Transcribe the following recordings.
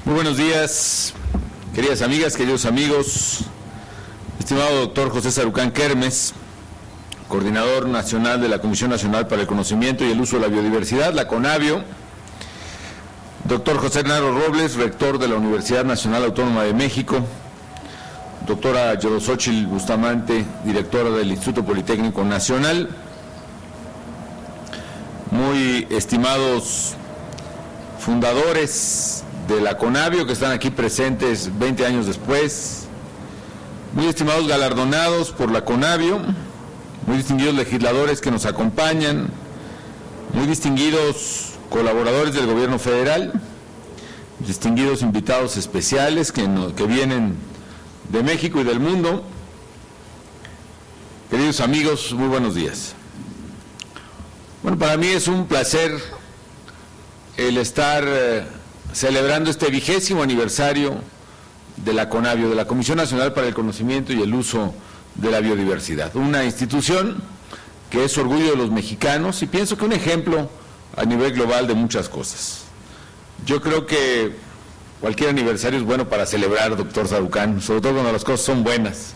Muy buenos días, queridas amigas, queridos amigos, estimado doctor José Sarucán Kermes, coordinador nacional de la Comisión Nacional para el Conocimiento y el Uso de la Biodiversidad, la CONABIO, doctor José Narro Robles, rector de la Universidad Nacional Autónoma de México, doctora Yodosóchil Bustamante, directora del Instituto Politécnico Nacional, muy estimados fundadores de la CONABIO que están aquí presentes 20 años después, muy estimados galardonados por la CONABIO, muy distinguidos legisladores que nos acompañan, muy distinguidos colaboradores del gobierno federal, distinguidos invitados especiales que vienen de México y del mundo. Queridos amigos, muy buenos días. Bueno, para mí es un placer el estar celebrando este 20º aniversario de la CONABIO, de la Comisión Nacional para el Conocimiento y el Uso de la Biodiversidad, una institución que es orgullo de los mexicanos y pienso que un ejemplo a nivel global de muchas cosas. Yo creo que cualquier aniversario es bueno para celebrar, doctor Sarucán, sobre todo cuando las cosas son buenas.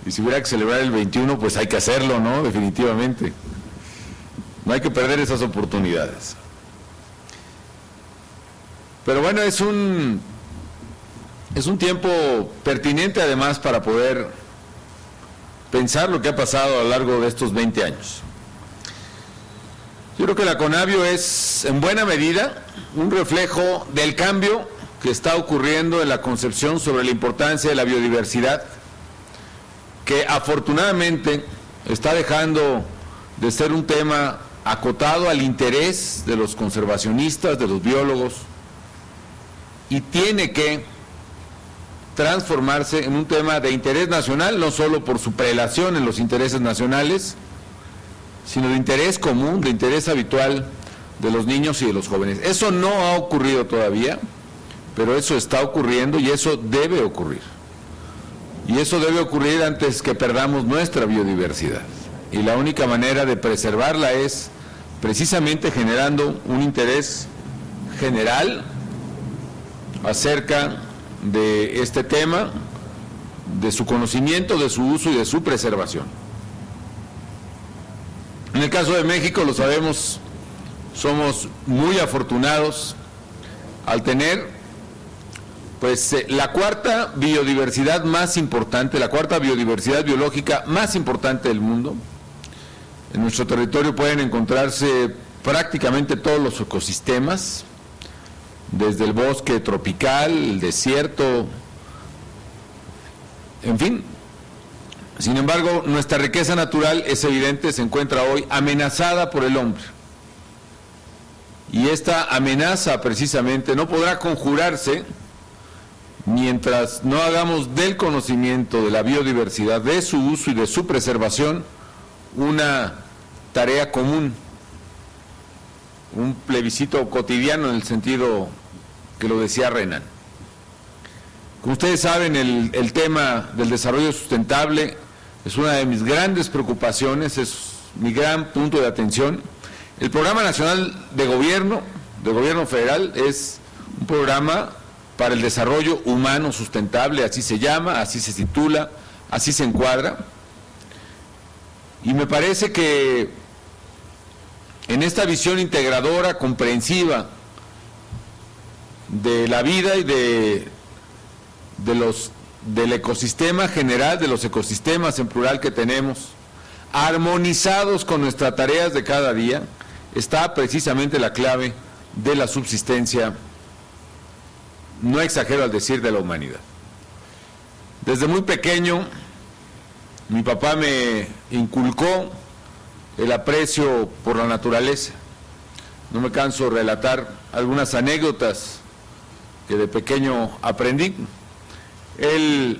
Y si hubiera que celebrar el 21, pues hay que hacerlo, ¿no? Definitivamente. No hay que perder esas oportunidades. Pero bueno, es un tiempo pertinente además para poder pensar lo que ha pasado a lo largo de estos 20 años. Yo creo que la CONABIO es en buena medida un reflejo del cambio que está ocurriendo en la concepción sobre la importancia de la biodiversidad, que afortunadamente está dejando de ser un tema acotado al interés de los conservacionistas, de los biólogos, y tiene que transformarse en un tema de interés nacional, no solo por su prelación en los intereses nacionales, sino de interés común, de interés habitual de los niños y de los jóvenes. Eso no ha ocurrido todavía, pero eso está ocurriendo y eso debe ocurrir. Y eso debe ocurrir antes que perdamos nuestra biodiversidad. Y la única manera de preservarla es precisamente generando un interés general acerca de este tema, de su conocimiento, de su uso y de su preservación. En el caso de México, lo sabemos, somos muy afortunados al tener pues la cuarta biodiversidad más importante, la cuarta biodiversidad biológica más importante del mundo. En nuestro territorio pueden encontrarse prácticamente todos los ecosistemas, desde el bosque tropical, el desierto, en fin. Sin embargo, nuestra riqueza natural, es evidente, se encuentra hoy amenazada por el hombre. Y esta amenaza precisamente no podrá conjurarse mientras no hagamos del conocimiento de la biodiversidad, de su uso y de su preservación, una tarea común, un plebiscito cotidiano en el sentido que lo decía Renan. Como ustedes saben, el tema del desarrollo sustentable es una de mis grandes preocupaciones, es mi gran punto de atención. El Programa Nacional de Gobierno, del Gobierno Federal, es un programa para el desarrollo humano sustentable, así se llama, así se titula, así se encuadra. Y me parece que en esta visión integradora, comprensiva de la vida y del ecosistema general, de los ecosistemas en plural que tenemos, armonizados con nuestras tareas de cada día, está precisamente la clave de la subsistencia, no exagero al decir, de la humanidad. Desde muy pequeño, mi papá me inculcó el aprecio por la naturaleza. No me canso de relatar algunas anécdotas que de pequeño aprendí. Él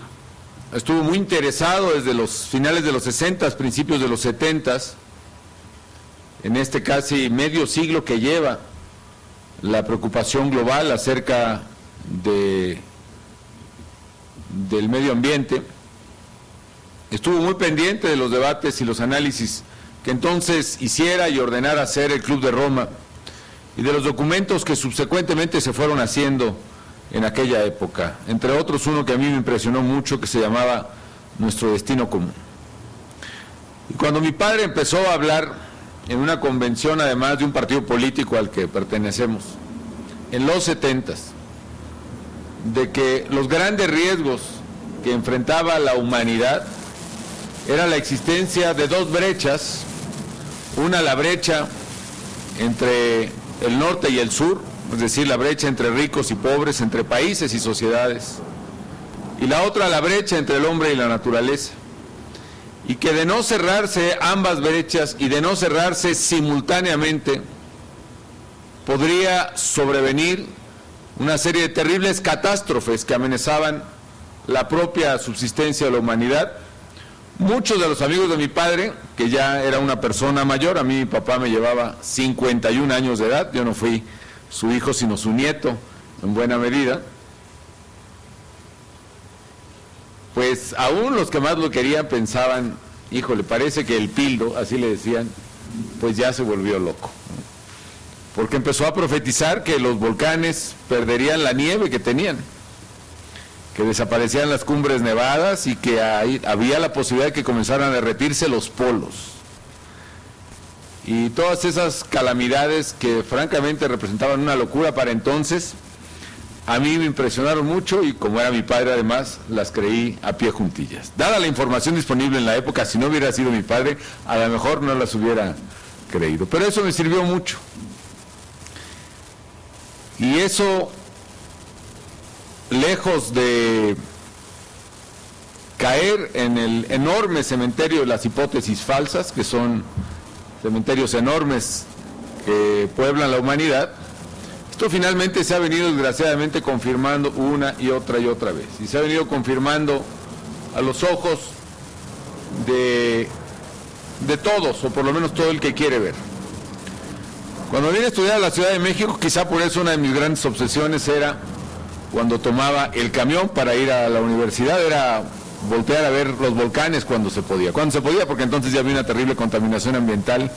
estuvo muy interesado desde los finales de los 60, principios de los 70, en este casi medio siglo que lleva la preocupación global acerca del medio ambiente. Estuvo muy pendiente de los debates y los análisis que entonces hiciera y ordenara hacer el Club de Roma y de los documentos que subsecuentemente se fueron haciendo en aquella época, entre otros uno que a mí me impresionó mucho, que se llamaba Nuestro Destino Común. Y cuando mi padre empezó a hablar en una convención, además de un partido político al que pertenecemos, en los 70s, de que los grandes riesgos que enfrentaba la humanidad era la existencia de dos brechas, una la brecha entre el norte y el sur, es decir, la brecha entre ricos y pobres, entre países y sociedades, y la otra la brecha entre el hombre y la naturaleza, y que de no cerrarse ambas brechas y de no cerrarse simultáneamente, podría sobrevenir una serie de terribles catástrofes que amenazaban la propia subsistencia de la humanidad. Muchos de los amigos de mi padre, que ya era una persona mayor, a mí mi papá me llevaba 51 años de edad, yo no fui su hijo sino su nieto en buena medida, pues aún los que más lo querían pensaban, híjole, parece que el pildo, así le decían, pues ya se volvió loco, porque empezó a profetizar que los volcanes perderían la nieve que tenían, que desaparecían las cumbres nevadas y que había la posibilidad de que comenzaran a derretirse los polos. Y todas esas calamidades que francamente representaban una locura para entonces, a mí me impresionaron mucho y como era mi padre además, las creí a pie juntillas. Dada la información disponible en la época, si no hubiera sido mi padre, a lo mejor no las hubiera creído. Pero eso me sirvió mucho. Y eso, lejos de caer en el enorme cementerio de las hipótesis falsas, que son cementerios enormes que pueblan la humanidad, esto finalmente se ha venido desgraciadamente confirmando una y otra vez, y se ha venido confirmando a los ojos de todos, o por lo menos todo el que quiere ver. Cuando vine a estudiar a la Ciudad de México, quizá por eso una de mis grandes obsesiones era, cuando tomaba el camión para ir a la universidad, era voltear a ver los volcanes cuando se podía, porque entonces ya había una terrible contaminación ambiental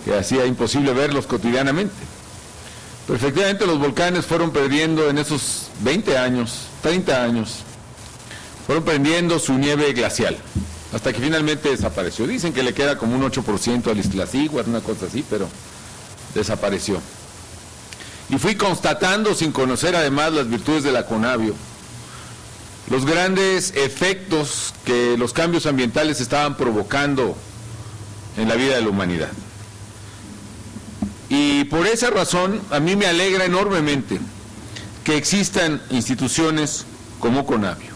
que hacía imposible verlos cotidianamente. Pero efectivamente los volcanes fueron perdiendo en esos 20 años, 30 años, fueron perdiendo su nieve glacial, hasta que finalmente desapareció. Dicen que le queda como un 8% al Iztaccíhuatl, una cosa así, pero desapareció. Y fui constatando, sin conocer además las virtudes de la Conavio, los grandes efectos que los cambios ambientales estaban provocando en la vida de la humanidad. Y por esa razón, a mí me alegra enormemente que existan instituciones como Conavio.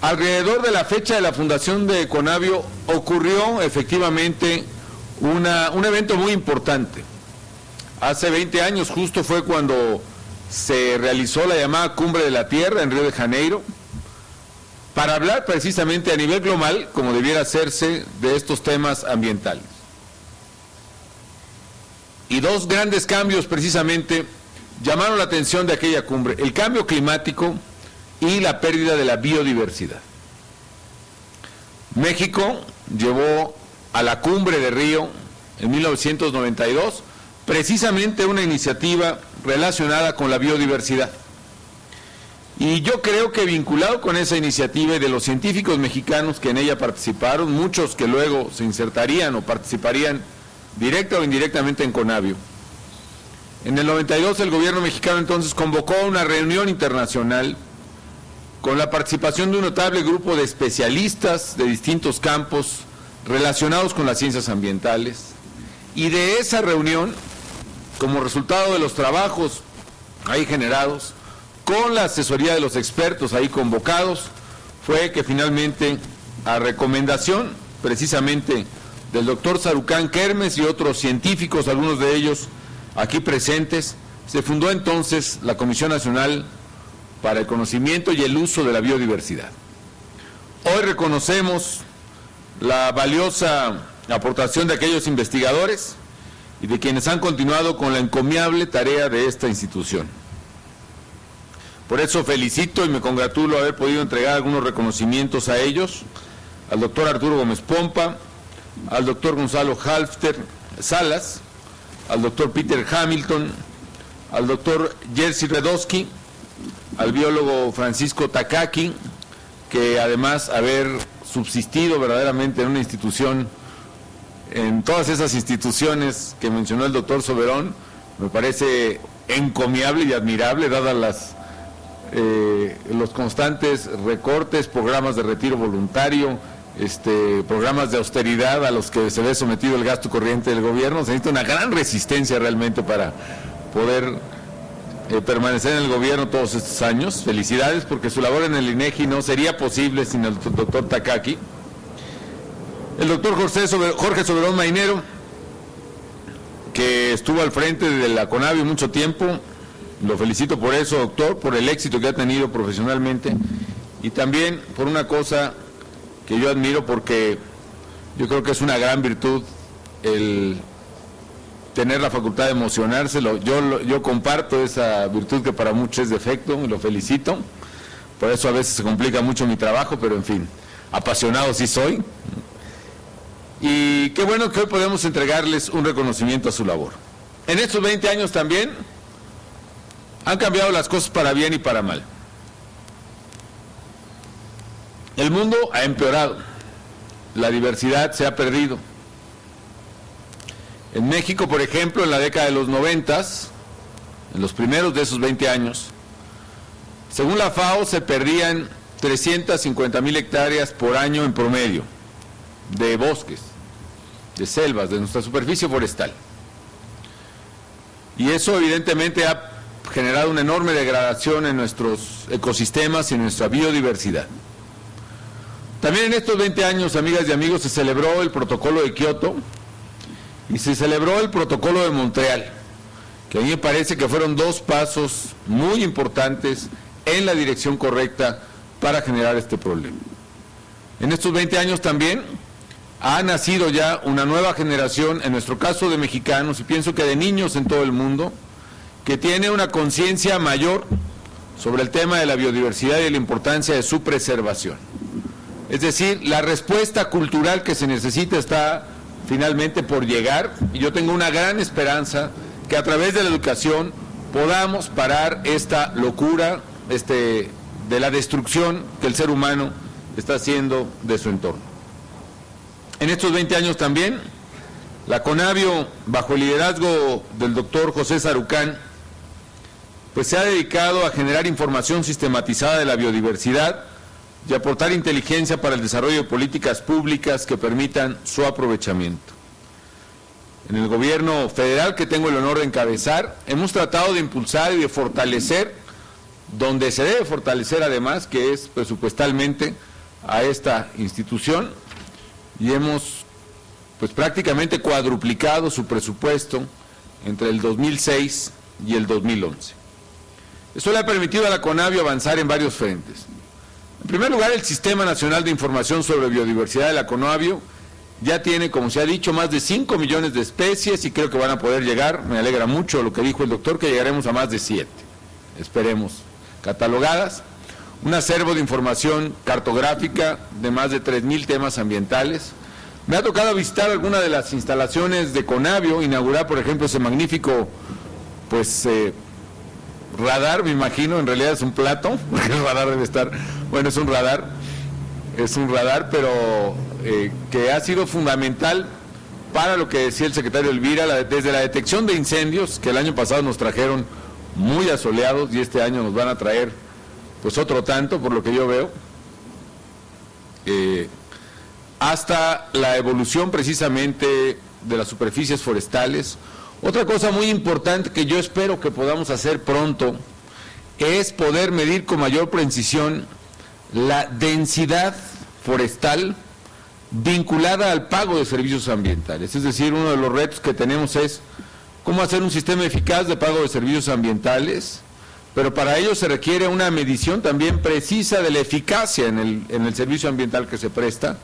Alrededor de la fecha de la fundación de Conavio ocurrió efectivamente un evento muy importante. Hace 20 años justo fue cuando se realizó la llamada Cumbre de la Tierra en Río de Janeiro, para hablar precisamente a nivel global, como debiera hacerse, de estos temas ambientales. Y dos grandes cambios precisamente llamaron la atención de aquella cumbre: el cambio climático y la pérdida de la biodiversidad. México llevó a la Cumbre de Río en 1992 precisamente una iniciativa relacionada con la biodiversidad. Y yo creo que vinculado con esa iniciativa y de los científicos mexicanos que en ella participaron, muchos que luego se insertarían o participarían directa o indirectamente en Conavio, en el 92 el gobierno mexicano entonces convocó una reunión internacional con la participación de un notable grupo de especialistas de distintos campos relacionados con las ciencias ambientales, y de esa reunión, como resultado de los trabajos ahí generados, con la asesoría de los expertos ahí convocados, fue que finalmente, a recomendación precisamente del doctor Sarucán Kermes y otros científicos, algunos de ellos aquí presentes, se fundó entonces la Comisión Nacional para el Conocimiento y el Uso de la Biodiversidad. Hoy reconocemos la valiosa aportación de aquellos investigadores y de quienes han continuado con la encomiable tarea de esta institución. Por eso felicito y me congratulo haber podido entregar algunos reconocimientos a ellos, al doctor Arturo Gómez Pompa, al doctor Gonzalo Halfter Salas, al doctor Peter Hamilton, al doctor Jerzy Radowski, al biólogo Francisco Takaki, que además haber subsistido verdaderamente en una institución, en todas esas instituciones que mencionó el doctor Soberón, me parece encomiable y admirable, dadas los constantes recortes, programas de retiro voluntario, programas de austeridad a los que se ve sometido el gasto corriente del gobierno. Se necesita una gran resistencia realmente para poder permanecer en el gobierno todos estos años. Felicidades, porque su labor en el INEGI no sería posible sin el doctor Takaki. El doctor Jorge Soberón Mainero, que estuvo al frente de la CONAVIO mucho tiempo, lo felicito por eso, doctor, por el éxito que ha tenido profesionalmente, y también por una cosa que yo admiro, porque yo creo que es una gran virtud el tener la facultad de emocionarse. Yo comparto esa virtud que para muchos es defecto, y lo felicito. Por eso a veces se complica mucho mi trabajo, pero en fin, apasionado sí soy. Y qué bueno que hoy podemos entregarles un reconocimiento a su labor. En estos 20 años también han cambiado las cosas para bien y para mal. El mundo ha empeorado, la diversidad se ha perdido. En México, por ejemplo, en la década de los 90, en los primeros de esos 20 años, según la FAO se perdían 350,000 hectáreas por año en promedio de bosques, de selvas, de nuestra superficie forestal. Y eso evidentemente ha generado una enorme degradación en nuestros ecosistemas y en nuestra biodiversidad. También en estos 20 años, amigas y amigos, se celebró el Protocolo de Kioto y se celebró el Protocolo de Montreal, que a mí me parece que fueron dos pasos muy importantes en la dirección correcta para generar este problema. En estos 20 años también ha nacido ya una nueva generación, en nuestro caso de mexicanos, y pienso que de niños en todo el mundo, que tiene una conciencia mayor sobre el tema de la biodiversidad y la importancia de su preservación. Es decir, la respuesta cultural que se necesita está finalmente por llegar, y yo tengo una gran esperanza que a través de la educación podamos parar esta locura de la destrucción que el ser humano está haciendo de su entorno. En estos 20 años también, la CONAVIO, bajo el liderazgo del doctor José Sarucán, pues se ha dedicado a generar información sistematizada de la biodiversidad y aportar inteligencia para el desarrollo de políticas públicas que permitan su aprovechamiento. En el gobierno federal, que tengo el honor de encabezar, hemos tratado de impulsar y de fortalecer, donde se debe fortalecer además, que es presupuestalmente, a esta institución, y hemos pues prácticamente cuadruplicado su presupuesto entre el 2006 y el 2011. Eso le ha permitido a la CONAVIO avanzar en varios frentes. En primer lugar, el Sistema Nacional de Información sobre Biodiversidad de la CONAVIO ya tiene, como se ha dicho, más de 5 millones de especies, y creo que van a poder llegar, me alegra mucho lo que dijo el doctor, que llegaremos a más de 7, esperemos, catalogadas. Un acervo de información cartográfica de más de 3,000 temas ambientales. Me ha tocado visitar algunas de las instalaciones de CONAVIO, inaugurar, por ejemplo, ese magnífico, radar, me imagino, en realidad es un plato, porque el radar debe estar, bueno, es un radar, pero que ha sido fundamental para lo que decía el secretario Elvira, desde la detección de incendios, que el año pasado nos trajeron muy asoleados, y este año nos van a traer pues otro tanto, por lo que yo veo, hasta la evolución precisamente de las superficies forestales. Otra cosa muy importante que yo espero que podamos hacer pronto es poder medir con mayor precisión la densidad forestal vinculada al pago de servicios ambientales. Es decir, uno de los retos que tenemos es cómo hacer un sistema eficaz de pago de servicios ambientales, pero para ello se requiere una medición también precisa de la eficacia en el servicio ambiental que se presta,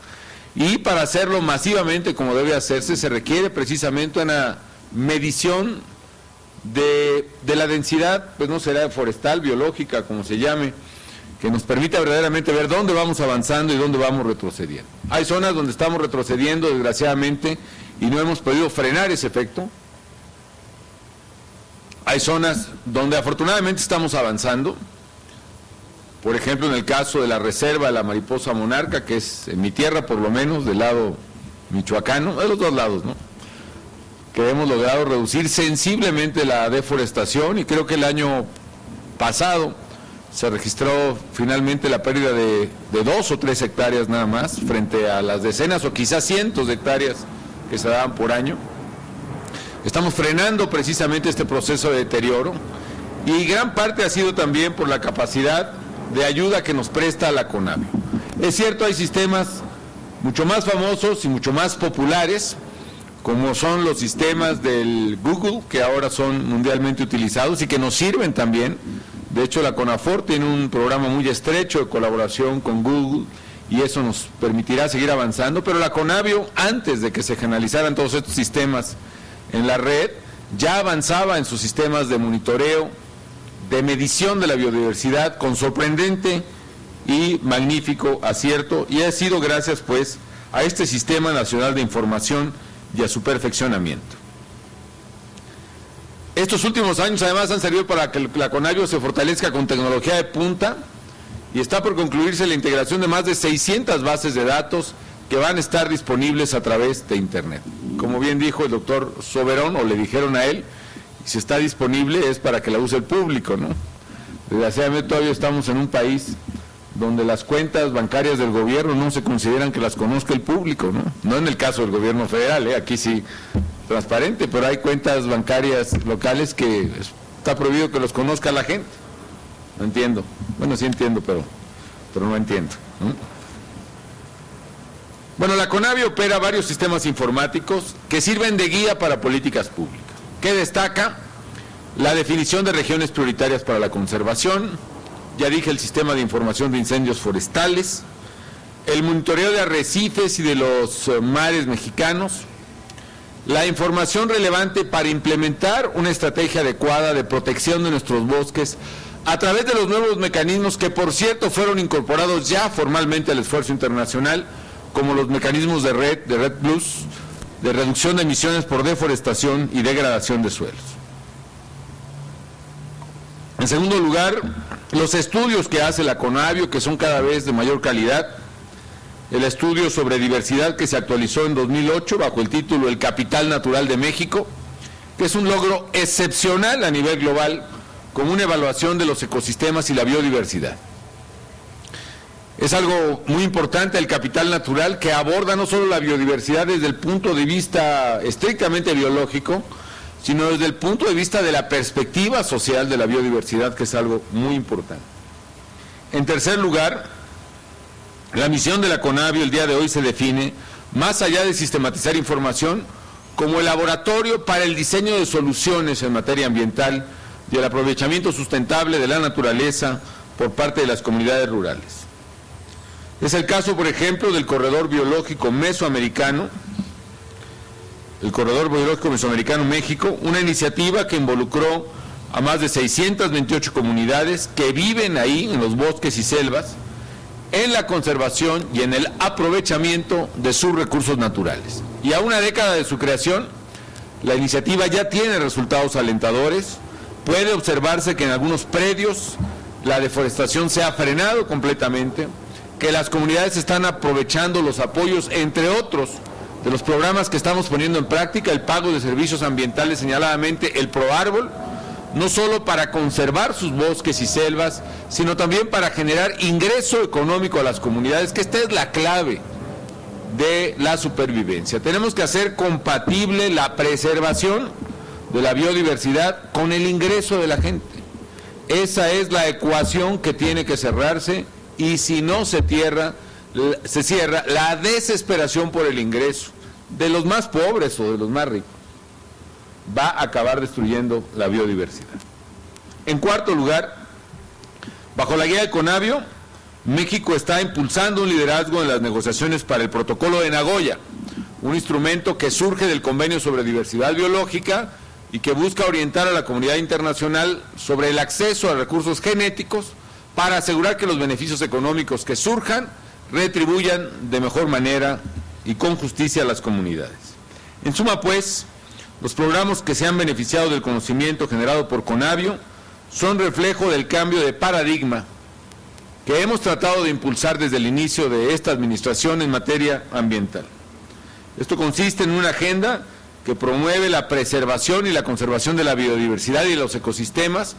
y para hacerlo masivamente como debe hacerse se requiere precisamente una medición de la densidad, pues no será forestal, biológica, como se llame, que nos permita verdaderamente ver dónde vamos avanzando y dónde vamos retrocediendo. Hay zonas donde estamos retrocediendo, desgraciadamente, y no hemos podido frenar ese efecto. Hay zonas donde afortunadamente estamos avanzando. por ejemplo, en el caso de la reserva de la mariposa monarca, que es en mi tierra por lo menos, del lado michoacano, de los dos lados, ¿no?, que hemos logrado reducir sensiblemente la deforestación, y creo que el año pasado se registró finalmente la pérdida de 2 o 3 hectáreas nada más, frente a las decenas o quizás cientos de hectáreas que se daban por año. Estamos frenando precisamente este proceso de deterioro, y gran parte ha sido también por la capacidad de ayuda que nos presta la CONABIO. Es cierto, hay sistemas mucho más famosos y mucho más populares, como son los sistemas del Google, que ahora son mundialmente utilizados y que nos sirven también. De hecho, la CONAFOR tiene un programa muy estrecho de colaboración con Google, y eso nos permitirá seguir avanzando, pero la CONABIO, antes de que se generalizaran todos estos sistemas en la red, ya avanzaba en sus sistemas de monitoreo, de medición de la biodiversidad, con sorprendente y magnífico acierto, y ha sido gracias pues a este Sistema Nacional de Información y a su perfeccionamiento. Estos últimos años además han servido para que la CONABIO se fortalezca con tecnología de punta, y está por concluirse la integración de más de 600 bases de datos que van a estar disponibles a través de Internet. Como bien dijo el doctor Soberón, o le dijeron a él, si está disponible es para que la use el público, ¿no? Desgraciadamente todavía estamos en un país donde las cuentas bancarias del gobierno no se consideran que las conozca el público, ¿no? No en el caso del gobierno federal, aquí sí transparente, pero hay cuentas bancarias locales que está prohibido que los conozca la gente. No entiendo. Bueno, sí entiendo, pero no entiendo, ¿no? Bueno, la CONABIO opera varios sistemas informáticos que sirven de guía para políticas públicas. ¿Qué destaca? La definición de regiones prioritarias para la conservación, ya dije, el sistema de información de incendios forestales, el monitoreo de arrecifes y de los mares mexicanos, la información relevante para implementar una estrategia adecuada de protección de nuestros bosques a través de los nuevos mecanismos que, por cierto, fueron incorporados ya formalmente al esfuerzo internacional, como los mecanismos de Red Plus, de reducción de emisiones por deforestación y degradación de suelos. En segundo lugar, los estudios que hace la CONABIO, que son cada vez de mayor calidad. El estudio sobre diversidad que se actualizó en 2008 bajo el título El Capital Natural de México, que es un logro excepcional a nivel global, como una evaluación de los ecosistemas y la biodiversidad. Es algo muy importante el capital natural, que aborda no solo la biodiversidad desde el punto de vista estrictamente biológico, sino desde el punto de vista de la perspectiva social de la biodiversidad, que es algo muy importante. En tercer lugar, la misión de la CONABIO el día de hoy se define, más allá de sistematizar información, como el laboratorio para el diseño de soluciones en materia ambiental y el aprovechamiento sustentable de la naturaleza por parte de las comunidades rurales. Es el caso, por ejemplo, del Corredor Biológico Mesoamericano, el Corredor Biológico Mesoamericano México, una iniciativa que involucró a más de 628 comunidades que viven ahí en los bosques y selvas, en la conservación y en el aprovechamiento de sus recursos naturales. Y a una década de su creación, la iniciativa ya tiene resultados alentadores. Puede observarse que en algunos predios la deforestación se ha frenado completamente, que las comunidades están aprovechando los apoyos, entre otros, de los programas que estamos poniendo en práctica, el pago de servicios ambientales, señaladamente el ProÁrbol, no solo para conservar sus bosques y selvas, sino también para generar ingreso económico a las comunidades, que esta es la clave de la supervivencia. Tenemos que hacer compatible la preservación de la biodiversidad con el ingreso de la gente. Esa es la ecuación que tiene que cerrarse, y si no se cierra, la desesperación por el ingreso de los más pobres o de los más ricos va a acabar destruyendo la biodiversidad. En cuarto lugar, bajo la guía de CONABIO, México está impulsando un liderazgo en las negociaciones para el Protocolo de Nagoya, un instrumento que surge del Convenio sobre Diversidad Biológica y que busca orientar a la comunidad internacional sobre el acceso a recursos genéticos para asegurar que los beneficios económicos que surjan retribuyan de mejor manera y con justicia a las comunidades. En suma, pues, los programas que se han beneficiado del conocimiento generado por CONABIO son reflejo del cambio de paradigma que hemos tratado de impulsar desde el inicio de esta administración en materia ambiental. Esto consiste en una agenda que promueve la preservación y la conservación de la biodiversidad y de los ecosistemas,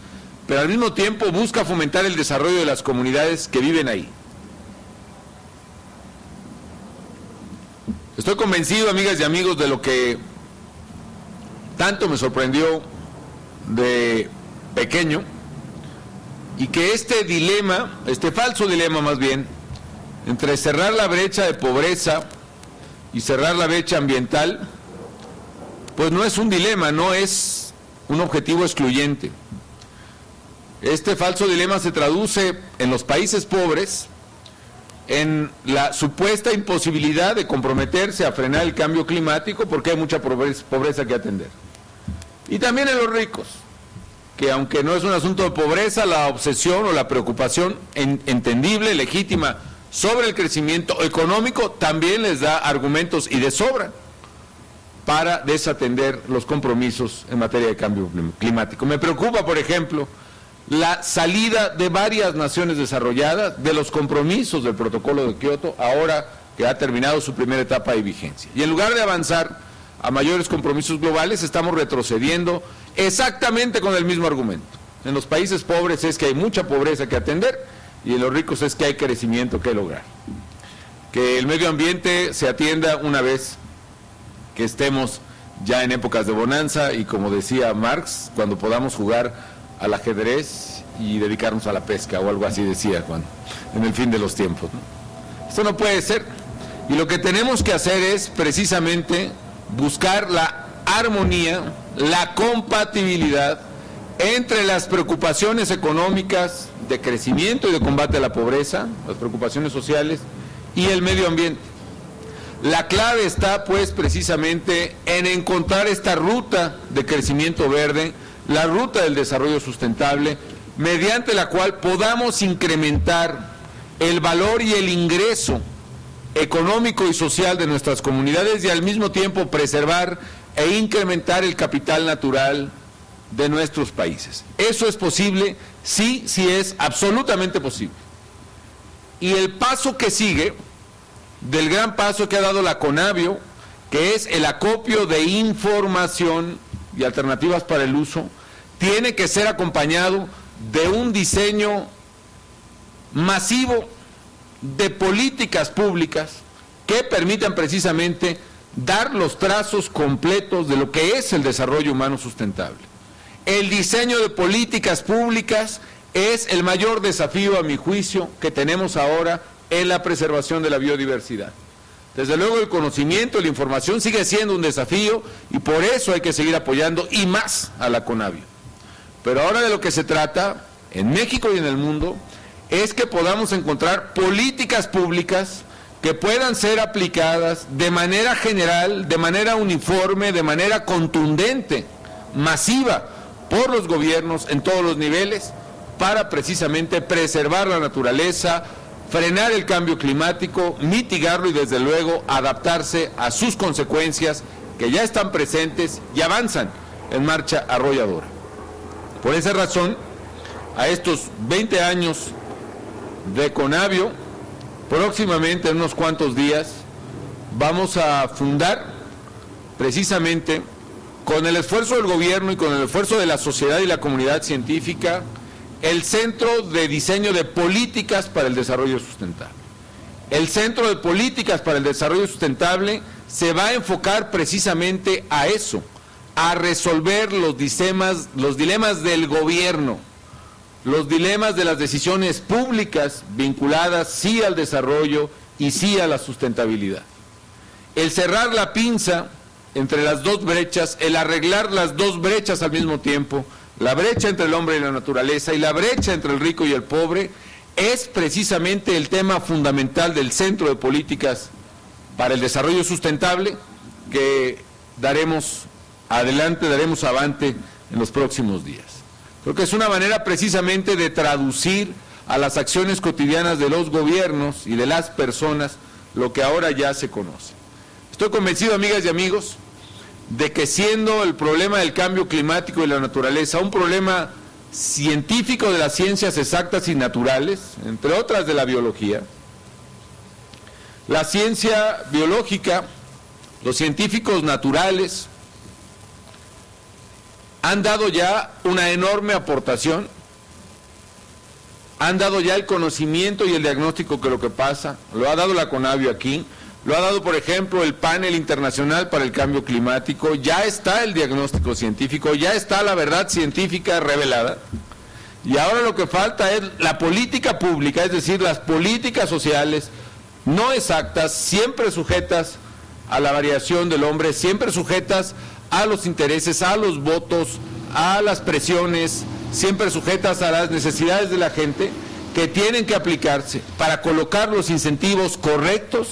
pero al mismo tiempo busca fomentar el desarrollo de las comunidades que viven ahí. Estoy convencido, amigas y amigos, de lo que tanto me sorprendió de pequeño, y que este dilema, este falso dilema más bien, entre cerrar la brecha de pobreza y cerrar la brecha ambiental, pues no es un dilema, no es un objetivo excluyente. Este falso dilema se traduce en los países pobres en la supuesta imposibilidad de comprometerse a frenar el cambio climático porque hay mucha pobreza que atender. Y también en los ricos, que aunque no es un asunto de pobreza, la obsesión o la preocupación entendible, legítima, sobre el crecimiento económico, también les da argumentos y de sobra para desatender los compromisos en materia de cambio climático. Me preocupa, por ejemplo, la salida de varias naciones desarrolladas de los compromisos del Protocolo de Kioto, ahora que ha terminado su primera etapa de vigencia. Y en lugar de avanzar a mayores compromisos globales, estamos retrocediendo exactamente con el mismo argumento. En los países pobres es que hay mucha pobreza que atender y en los ricos es que hay crecimiento que lograr. Que el medio ambiente se atienda una vez que estemos ya en épocas de bonanza y, como decía Marx, cuando podamos jugar al ajedrez y dedicarnos a la pesca o algo así decía cuando, en el fin de los tiempos, ¿no? Esto no puede ser, y lo que tenemos que hacer es precisamente buscar la armonía, la compatibilidad entre las preocupaciones económicas de crecimiento y de combate a la pobreza, las preocupaciones sociales y el medio ambiente. La clave está pues precisamente en encontrar esta ruta de crecimiento verde, la ruta del desarrollo sustentable, mediante la cual podamos incrementar el valor y el ingreso económico y social de nuestras comunidades y al mismo tiempo preservar e incrementar el capital natural de nuestros países. ¿Eso es posible? Sí, sí es absolutamente posible. Y el paso que sigue, del gran paso que ha dado la CONABIO, que es el acopio de información y alternativas para el uso, tiene que ser acompañado de un diseño masivo de políticas públicas que permitan precisamente dar los trazos completos de lo que es el desarrollo humano sustentable. El diseño de políticas públicas es el mayor desafío, a mi juicio, que tenemos ahora en la preservación de la biodiversidad. Desde luego el conocimiento y la información sigue siendo un desafío y por eso hay que seguir apoyando y más a la CONABIO. Pero ahora de lo que se trata, en México y en el mundo, es que podamos encontrar políticas públicas que puedan ser aplicadas de manera general, de manera uniforme, de manera contundente, masiva, por los gobiernos en todos los niveles, para precisamente preservar la naturaleza, frenar el cambio climático, mitigarlo y desde luego adaptarse a sus consecuencias que ya están presentes y avanzan en marcha arrolladora. Por esa razón, a estos 20 años de CONABIO, próximamente en unos cuantos días, vamos a fundar precisamente con el esfuerzo del gobierno y con el esfuerzo de la sociedad y la comunidad científica, el Centro de Diseño de Políticas para el Desarrollo Sustentable. El Centro de Políticas para el Desarrollo Sustentable se va a enfocar precisamente a eso, a resolver los dilemas del gobierno, los dilemas de las decisiones públicas vinculadas sí al desarrollo y sí a la sustentabilidad. El cerrar la pinza entre las dos brechas, el arreglar las dos brechas al mismo tiempo, la brecha entre el hombre y la naturaleza y la brecha entre el rico y el pobre, es precisamente el tema fundamental del Centro de Políticas para el Desarrollo Sustentable que daremos avante en los próximos días. Porque es una manera precisamente de traducir a las acciones cotidianas de los gobiernos y de las personas lo que ahora ya se conoce. Estoy convencido, amigas y amigos, de que siendo el problema del cambio climático y la naturaleza un problema científico de las ciencias exactas y naturales, entre otras de la biología. La ciencia biológica, los científicos naturales han dado ya una enorme aportación, han dado ya el conocimiento y el diagnóstico de lo que pasa, lo ha dado la CONABIO aquí, lo ha dado, por ejemplo, el Panel Internacional para el Cambio Climático, ya está el diagnóstico científico, ya está la verdad científica revelada, y ahora lo que falta es la política pública, es decir, las políticas sociales no exactas, siempre sujetas a la variación del hombre, siempre sujetas a los intereses, a los votos, a las presiones, siempre sujetas a las necesidades de la gente, que tienen que aplicarse para colocar los incentivos correctos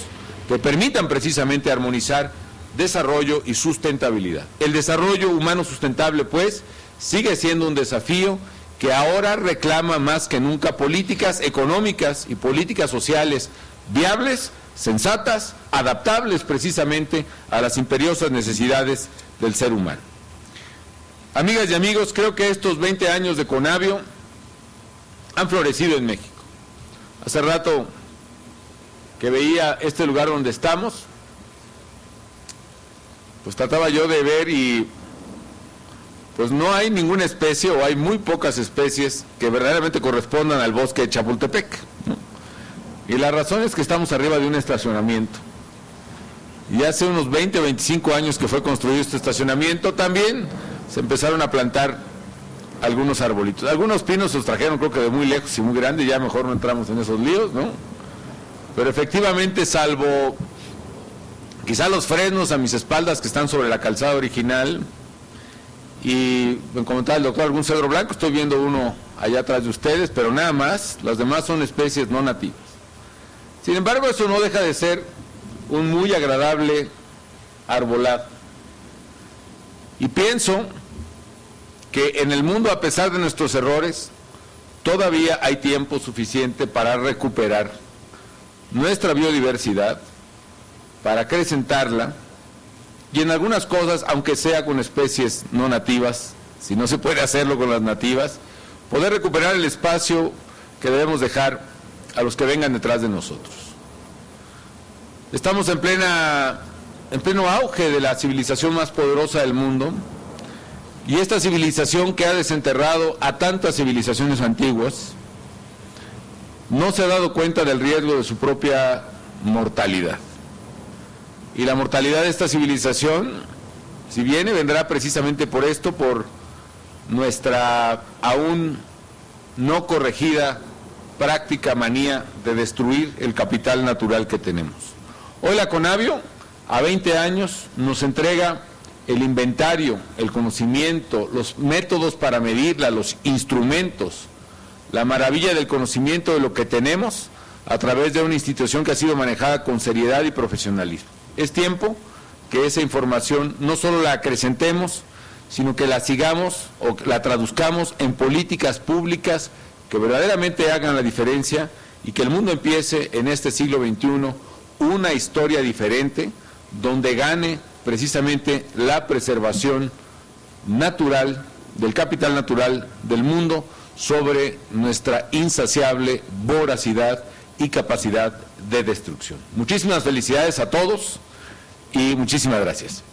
que permitan precisamente armonizar desarrollo y sustentabilidad. El desarrollo humano sustentable, pues, sigue siendo un desafío que ahora reclama más que nunca políticas económicas y políticas sociales viables, sensatas, adaptables precisamente a las imperiosas necesidades del ser humano. Amigas y amigos, creo que estos 20 años de CONABIO han florecido en México. Hace rato que veía este lugar donde estamos, pues trataba yo de ver y pues no hay ninguna especie o hay muy pocas especies que verdaderamente correspondan al bosque de Chapultepec, ¿no? Y la razón es que estamos arriba de un estacionamiento. Y hace unos 20 o 25 años que fue construido este estacionamiento, también se empezaron a plantar algunos arbolitos. Algunos pinos se los trajeron, creo que de muy lejos y muy grandes, ya mejor no entramos en esos líos, ¿no? Pero efectivamente, salvo quizá los fresnos a mis espaldas que están sobre la calzada original, y me comentaba el doctor, algún cedro blanco, estoy viendo uno allá atrás de ustedes, pero nada más, las demás son especies no nativas. Sin embargo, eso no deja de ser un muy agradable arbolado. Y pienso que en el mundo, a pesar de nuestros errores, todavía hay tiempo suficiente para recuperar nuestra biodiversidad, para acrecentarla, y en algunas cosas, aunque sea con especies no nativas, si no se puede hacerlo con las nativas, poder recuperar el espacio que debemos dejar a los que vengan detrás de nosotros. Estamos en pleno auge de la civilización más poderosa del mundo, y esta civilización que ha desenterrado a tantas civilizaciones antiguas, no se ha dado cuenta del riesgo de su propia mortalidad. Y la mortalidad de esta civilización, si viene, vendrá precisamente por esto, por nuestra aún no corregida práctica manía de destruir el capital natural que tenemos. Hoy la CONABIO, a 20 años, nos entrega el inventario, el conocimiento, los métodos para medirla, los instrumentos, la maravilla del conocimiento de lo que tenemos a través de una institución que ha sido manejada con seriedad y profesionalismo. Es tiempo que esa información no solo la acrecentemos, sino que la sigamos o la traduzcamos en políticas públicas que verdaderamente hagan la diferencia y que el mundo empiece en este siglo XXI una historia diferente donde gane precisamente la preservación natural, del capital natural del mundo sobre nuestra insaciable voracidad y capacidad de destrucción. Muchísimas felicidades a todos y muchísimas gracias.